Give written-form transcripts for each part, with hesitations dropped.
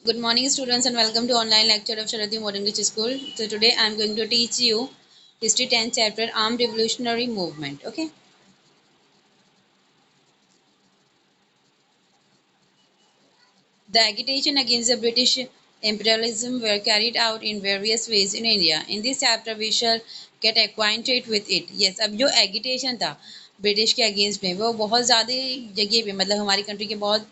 Good morning, students, and welcome to online lecture of Sharati Modern English School. So today I am going to teach you History 10th chapter, Armed Revolutionary Movement. Okay. The agitation against the British imperialism were carried out in various ways in India. In this chapter, we shall get acquainted with it. Yes, अब जो agitation था British के against में वो बहुत ज़्यादा जगह पे मतलब हमारी कंट्री के बहुत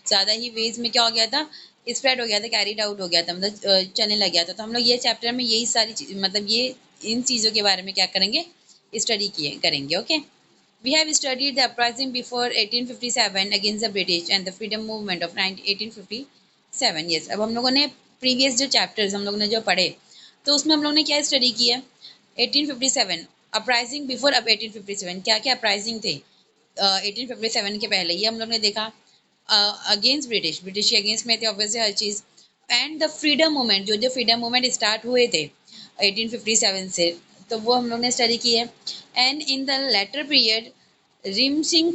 ज़्यादा ही वेज में क्या हो गया था, स्प्रेड हो गया था, कैरिड आउट हो गया था, मतलब चलने लग गया था। तो हम लोग ये चैप्टर में यही सारी मतलब ये इन चीज़ों के बारे में क्या करेंगे, स्टडी किए करेंगे। Okay. We have studied the uprising before 1857 against the British and the freedom movement of 1857. Yes, अब हम लोगों ने प्रीवियस जो चैप्टर्स हम लोगों ने जो पढ़े तो उसमें हम लोगों ने क्या स्टडी किया, 1857 अपराइजिंग बिफोर, अब 1857 क्या क्या अपराइजिंग थे 1857 के पहले, ये हम लोग ने देखा। अगेंस्ट ब्रिटिश, ब्रिटिश के अगेंस्ट में थे obviously her cheese. And the freedom movement, जो जो फ्रीडम मूवमेंट स्टार्ट हुए थे 1857 से, तो वो हम लोग ने स्टडी की है। And in the later period Ram Singh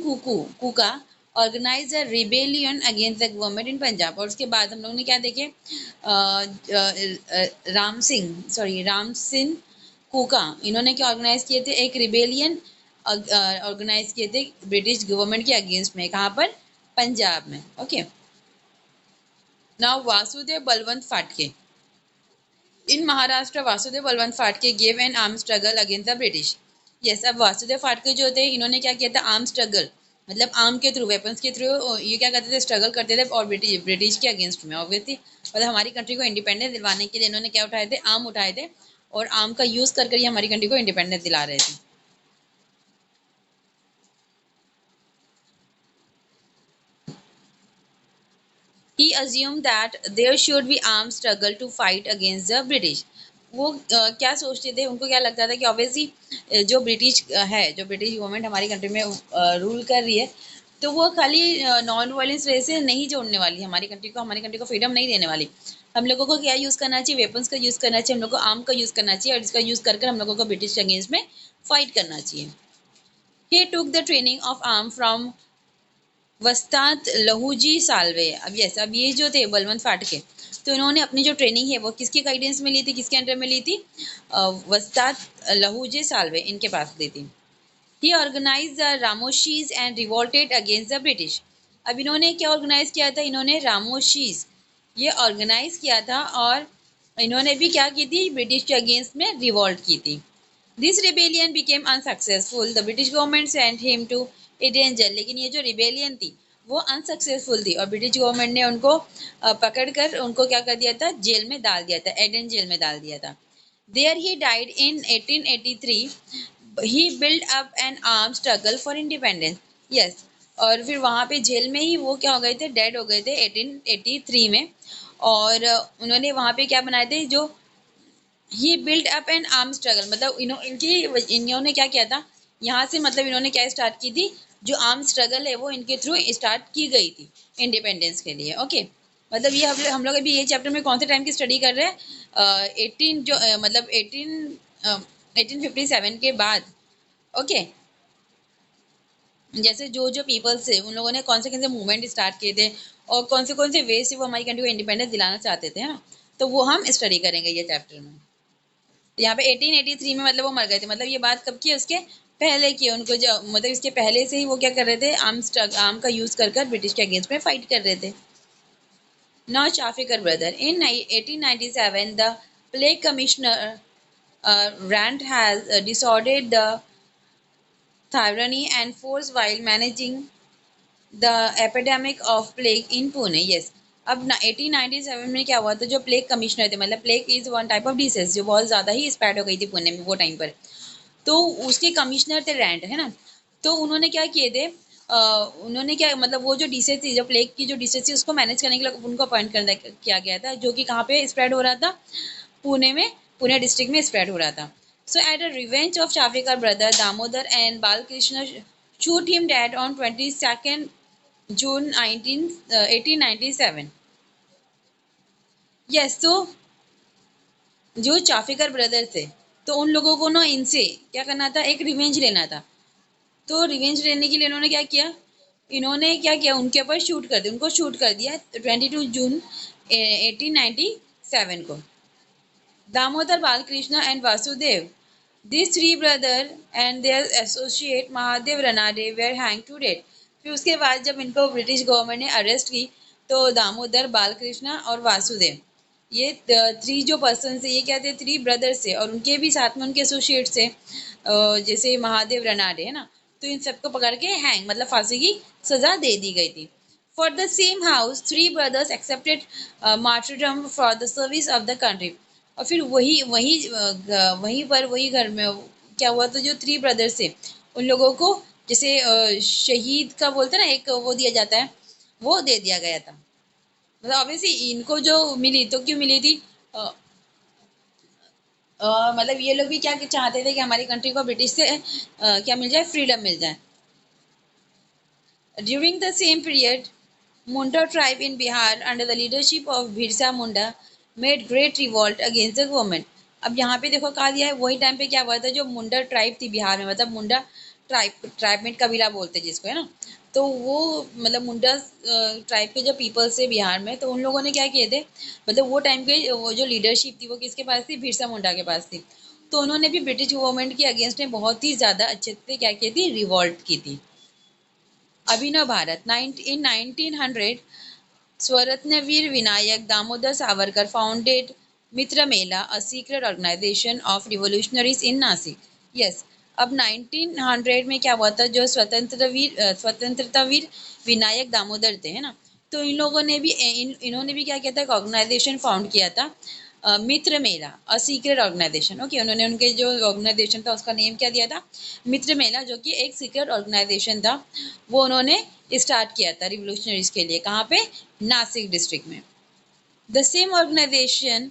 Kuka organised a rebellion against the government in Punjab. और उसके बाद हम लोग ने क्या देखे, राम सिंह कुका, इन्होंने क्या ऑर्गेनाइज किए थे, एक रिबेलियन ऑर्गेनाइज किए थे ब्रिटिश गवर्नमेंट के अगेंस्ट में। कहाँ पर? पंजाब में। Okay. Now Vasudev Balwant फाटके in Maharashtra, Vasudev Balwant फाटके gave an arm struggle against the British. Yes, अब वासुदेव फाटके जो थे इन्होंने क्या किया था, आर्म स्ट्रगल मतलब आर्म के थ्रू, वेपन्स के थ्रू ये क्या करते थे, स्ट्रगल करते थे और ब्रिटिश के अगेंस्ट में ऑब्वियसली मतलब हमारी कंट्री को इंडिपेंडेंस दिलवाने के लिए इन्होंने क्या उठाए थे, आर्म उठाए थे और आर्म का यूज कर ये हमारी कंट्री को इंडिपेंडेंस दिला रहे थे। He assumed that there should be armed struggle to fight against the British. वो क्या सोचते थे, उनको क्या लगता था कि ऑब्वियसली जो ब्रिटिश है, जो ब्रिटिश गवर्नमेंट हमारी कंट्री में रूल कर रही है, तो वो खाली नॉन वायलेंस वे से नहीं जोड़ने वाली हमारी कंट्री को फ्रीडम नहीं देने वाली। हम लोगों को क्या यूज़ करना चाहिए, वेपन्स का यूज़ करना चाहिए, हम लोग को आर्म का यूज़ करना चाहिए और इसका यूज़ कर हम लोगों को ब्रिटिश के अगेंस्ट में फाइट करना चाहिए। He took the training of arm from वस्ताद लहूजी साल्वे। अब यस, अब ये जो थे बलवंत फाटके, तो इन्होंने अपनी जो ट्रेनिंग है वो किसके गाइडेंस में ली थी, किसके अंडर में ली थी, वस्ताद लहूजी साल्वे, इनके पास ली थी। He organise the Ramoshis and revolted against the British. अब इन्होंने क्या ऑर्गेनाइज किया था, इन्होंने रामोशीज ये ऑर्गेनाइज किया था और इन्होंने भी क्या की थी, ब्रिटिश के अगेंस्ट में रिवॉल्ट की थी। This rebellion became unsuccessful, the British government sent him to Aden jail. लेकिन ये जो रिबेलियन थी वो अनसक्सेसफुल थी और ब्रिटिश गवर्नमेंट ने उनको पकड़कर उनको क्या कर दिया था, जेल में डाल दिया था, एडेन जेल में डाल दिया था। There he died in 1883। He build up an arm struggle for independence. Yes, और फिर वहाँ पे जेल में ही वो क्या हो गए थे, डेड हो गए थे 1883 में। और उन्होंने वहाँ पे क्या बनाए थे, जो he build up an arm struggle, मतलब इन्होंने क्या किया था यहाँ से, मतलब इन्होंने क्या स्टार्ट की थी, जो आर्म स्ट्रगल है वो इनके थ्रू स्टार्ट की गई थी इंडिपेंडेंस के लिए। ओके। मतलब ये हम लोग अभी ये चैप्टर में कौन से टाइम की स्टडी कर रहे हैं, 18 जो मतलब 1857 के बाद। ओके। जैसे जो जो पीपल्स थे उन लोगों ने कौन से मूवमेंट स्टार्ट किए थे और कौन से वे से वो हमारी कंट्री को इंडिपेंडेंस दिलाना चाहते थे, है ना। तो वो हम स्टडी करेंगे ये चैप्टर में। तो यहाँ पे 1883 में मतलब वो मर गए थे, मतलब ये बात कब की है, उसके पहले की है। उनको जो मतलब इसके पहले से ही वो क्या कर रहे थे, आर्म का यूज कर ब्रिटिश के अगेंस्ट में फाइट कर रहे थे। Now Chafekar brother in 1897 the plague commissioner Rand has disordered the tyranny and force while managing the epidemic of plague in Pune. Yes, अब 1897 में क्या हुआ था, जो प्लेग कमिश्नर थे, मतलब plague is one type of disease जो बहुत ज़्यादा ही स्प्रेड हो गई थी पुणे में वो टाइम पर। तो उसके कमिश्नर थे रैंड, है ना। तो उन्होंने क्या किए थे, उन्होंने क्या मतलब वो जो डिसीज थी, जो प्लेग की जो डिसीज थी उसको मैनेज करने के लिए उनको अपॉइंट करना किया गया था, जो कि कहाँ पे स्प्रेड हो रहा था, पुणे में, पुणे डिस्ट्रिक्ट में स्प्रेड हो रहा था। So at a revenge of Chafekar brother Damodar and Balkrishna shoot him dead on 22 June 1897। Yes, तो जो चाफिकर ब्रदर थे, तो उन लोगों को ना इनसे क्या करना था, एक रिवेंज लेना था। तो रिवेंज लेने के लिए इन्होंने क्या किया, उनके ऊपर शूट कर दिया, उनको शूट कर दिया 22 जून 1897 को। Damodar Balkrishna and Vasudev, these three brother and their associate Mahadev Ranade were hanged to death। फिर उसके बाद जब इनको ब्रिटिश गवर्नमेंट ने अरेस्ट की तो दामोदर बालकृष्ण और वासुदेव, ये थ्री जो पर्सन है, ये क्या थे, थ्री ब्रदर्स थे, और उनके भी साथ में उनके एसोसिएट्स थे, जैसे महादेव रनाडे है ना, तो इन सबको पकड़ के हैंग मतलब फांसी की सजा दे दी गई थी। For the same house, three brothers accepted martyrdom for the service of the country। और फिर वही वही वहीं पर वही घर में क्या हुआ, तो जो थ्री ब्रदर्स थे उन लोगों को जैसे शहीद का बोलते हैं ना, एक वो दिया जाता है, वो दे दिया गया था। मतलब ऑब्वियसली इनको जो मिली तो क्यों मिली थी, मतलब ये लोग भी क्या चाहते थे कि हमारी कंट्री को ब्रिटिश से क्या मिल जाए, फ्रीडम मिल जाए। During the same period, Munda tribe in Bihar under the leadership of Birsa Munda made great revolt against the government। अब यहाँ पे देखो कहा दिया है, वही टाइम पे क्या हुआ था, जो मुंडा ट्राइब थी बिहार में, मतलब मुंडा ट्राइबमेट कबीला बोलते हैं जिसको, है ना, तो वो मतलब मुंडा ट्राइब के जो पीपल्स थे बिहार में, तो उन लोगों ने क्या किए थे, मतलब वो टाइम पे वो जो लीडरशिप थी वो किसके पास थी, बिरसा मुंडा के पास थी। तो उन्होंने भी ब्रिटिश गवर्नमेंट के अगेंस्ट में बहुत ही ज़्यादा अच्छे से क्या की थी, रिवॉल्ट की थी। अभिनव भारत, इन 1900 Swaratnavir Vinayak Damodar Savarkar founded Mitra Mela, a secret organization of revolutionaries in Nasik। Yes, अब 1900 में क्या हुआ था, जो स्वतंत्रता वीर विनायक दामोदर थे, है ना, तो इन लोगों ने भी इन्होंने भी क्या किया था, एक ऑर्गेनाइजेशन फाउंड किया था, मित्र मेला, अ सीक्रेट ऑर्गेनाइजेशन। ओके, उन्होंने उनके जो ऑर्गेनाइजेशन था उसका नेम क्या दिया था, मित्र मेला, जो कि एक सीक्रेट ऑर्गेनाइजेशन था, वो उन्होंने स्टार्ट किया था रिवोल्यूशनरीज के लिए, कहाँ पे, नासिक डिस्ट्रिक्ट में। The same organisation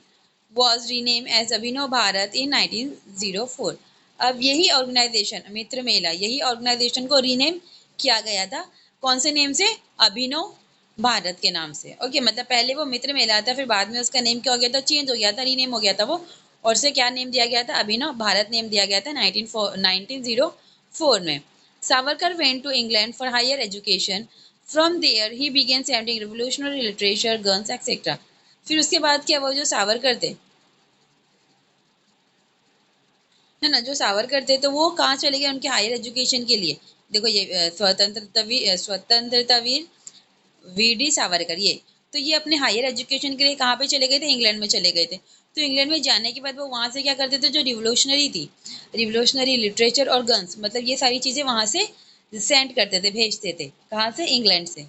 was rename as Abhinav Bharat in 1904। अब यही ऑर्गेनाइजेशन मित्र मेला, यही ऑर्गेनाइजेशन को रीनेम किया गया था, कौन से नेम से, अभिनव भारत के नाम से। ओके, मतलब पहले वो मित्र मेला था, फिर बाद में उसका नेम क्या हो गया था, चेंज हो गया था, रीनेम हो गया था वो, और से क्या नेम दिया गया था, अभिनव भारत नेम दिया गया था 1904 में। Savarkar went to England for higher education. From there he began sending revolutionary literature, guns et cetera. फिर उसके बाद क्या, वो जो सावरकर थे, है ना, जो सावरकर थे, तो वो कहाँ चले गए उनके हायर एजुकेशन के लिए। देखो ये स्वतंत्रता वीर वीडी सावरकर, ये तो ये अपने हायर एजुकेशन के लिए कहाँ पे चले गए थे, इंग्लैंड में चले गए थे। तो इंग्लैंड में जाने के बाद वो वहाँ से क्या करते थे, जो रिवोल्यूशनरी थी, रिवोल्यूशनरी लिटरेचर और गन्स, मतलब ये सारी चीज़ें वहाँ से सेंड करते थे, भेजते थे, कहाँ से, इंग्लैंड से।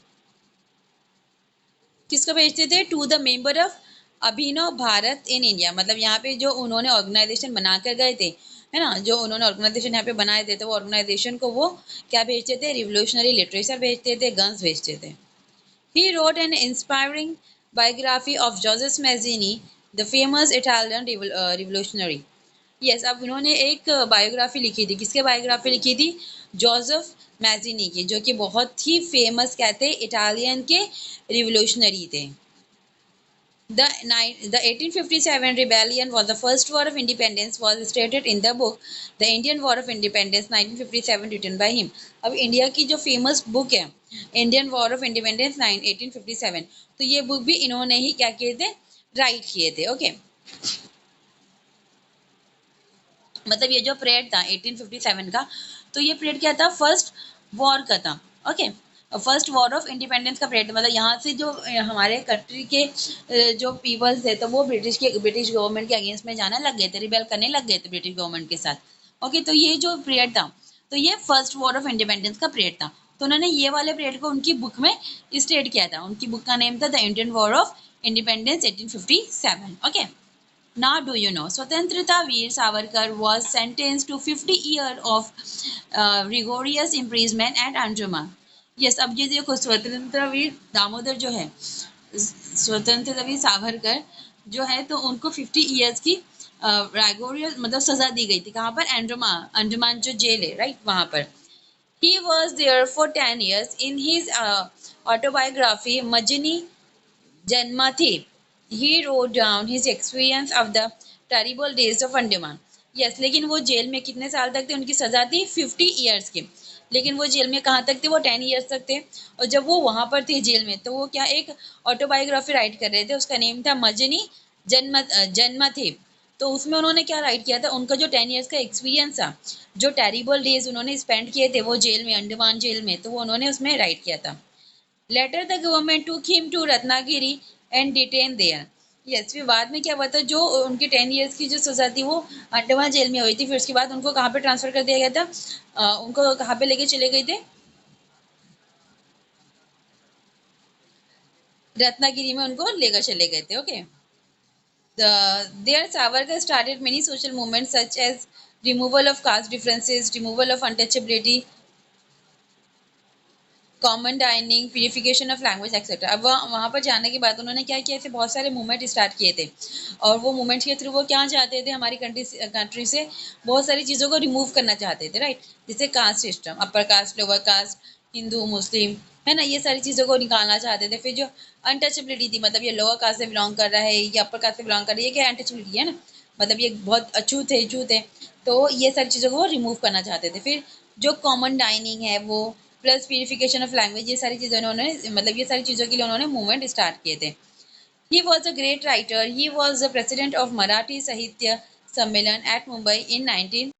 किसको भेजते थे, to the member of Abhinav Bharat in India, मतलब यहाँ पे जो उन्होंने ऑर्गेनाइजेशन बना कर गए थे, है ना, जो उन्होंने ऑर्गेनाइजेशन यहाँ पे बनाए थे, तो वो ऑर्गेनाइजेशन को वो क्या भेजते थे, रिवोल्यूशनरी लिटरेचर भेजते थे, गन्स भेजते थे। He wrote an inspiring biography of Joseph Mazzini, the famous Italian revolutionary। Yes, अब उन्होंने एक बायोग्राफी लिखी थी, किसके बायोग्राफी लिखी थी, जोसेफ मैजिनी की, जो कि बहुत ही फेमस क्या थे, इटालियन के रिवोल्यूशनरी थे। The 1857 rebellion was the first war of independence was stated in the book The Indian War of Independence 1957 written by him। अब इंडिया की जो फेमस बुक है इंडियन वॉर ऑफ इंडिपेंडेंस 1857, तो ये बुक भी इन्होंने ही क्या किए थे, राइट किए थे। ओके, मतलब ये जो पीरियड था 1857 का, तो ये पीरियड क्या था, फर्स्ट वॉर का था। Okay, first war of independence का पीरियड, मतलब यहाँ से जो हमारे कंट्री के जो पीपल्स थे, तो वो ब्रिटिश गवर्नमेंट के अगेंस्ट में जाना लग गए थे, रिबेल करने लग गए थे ब्रिटिश गवर्नमेंट के साथ। ओके, तो ये जो पीरियड था, तो ये फर्स्ट वॉर ऑफ इंडिपेंडेंस का पीरियड था। तो उन्होंने ये वाले पीरियड को उनकी बुक में स्टेट किया था, उनकी बुक का नेम था the Indian war of independence 1857। Okay, now do you know Swatantrata Veer Savarkar was sentenced to 50 years of rigorous imprisonment at Anjuman। Yes, अब ये देखो स्वतंत्रता वीर दामोदर जो है, स्वतंत्रता वीर सावरकर जो है, तो उनको 50 इयर्स की rigorous मतलब सजा दी गई थी, कहाँ पर, अंडमान, अंडमान जो जेल है, राइट, वहाँ पर। He was there for 10 years। In his autobiography Majini Janmathi, he wrote down his experience of the terrible days of Andaman। Yes, लेकिन वो जेल में कितने साल तक थे, उनकी सजा थी 50 ईयर्स की। लेकिन वो जेल में कहाँ तक थे, वो 10 ईयर्स तक थे। और जब वो वहाँ पर थे जेल में, तो वो क्या एक ऑटोबायोग्राफी राइट कर रहे थे, उसका नेम था मजनी जन्म थे। तो उसमें उन्होंने क्या राइट किया था, उनका जो 10 ईयर्स का एक्सपीरियंस था, जो टेरिबल डेज उन्होंने स्पेंड किए थे वो जेल में, अंडमान जेल में, तो वो उन्होंने उसमें राइट किया था। Later the government to him to Ratnagiri and detain there. Yes, फिर बाद में क्या हुआ था, जो उनकी 10 ईयर्स की जो सजा थी वो अंडमान जेल में हुई थी, फिर उसके बाद उनको कहाँ पे ट्रांसफर कर दिया गया था, उनको कहाँ पे लेके चले गए थे, रत्नागिरी में उनको लेकर चले गए थे। Okay, there Savarkar started many social movements such as removal of caste differences, removal of untouchability, common dining, purification of language etcetera. अब वहाँ पर जाने के बाद उन्होंने क्या किया, ऐसे बहुत सारे मूवमेंट स्टार्ट किए थे, और वो मूवमेंट के थ्रू वो क्या चाहते थे, हमारी कंट्री से बहुत सारी चीज़ों को रिमूव करना चाहते थे, राइट। जैसे caste system, upper caste, lower caste, Hindu, Muslim, है ना, ये सारी चीज़ों को निकालना चाहते थे। फिर जो अनटचेबिलिटी थी, मतलब ये लोअर कास्ट से बिलोंग कर रहा है या अपर कास्ट से बिलोंग कर रही है, क्या अनटचेबिलिटी है ना, मतलब ये बहुत अछूत है, तो ये सारी चीज़ों को रिमूव करना चाहते थे। फिर जो कॉमन डाइनिंग है वो, प्लस प्यूरिफिकेशन ऑफ लैंग्वेज, ये सारी चीज़ें उन्होंने, मतलब ये सारी चीज़ों के लिए उन्होंने मूवमेंट स्टार्ट किए थे। He was a great writer, he was the president of Marathi साहित्य सम्मेलन एट मुंबई इन 19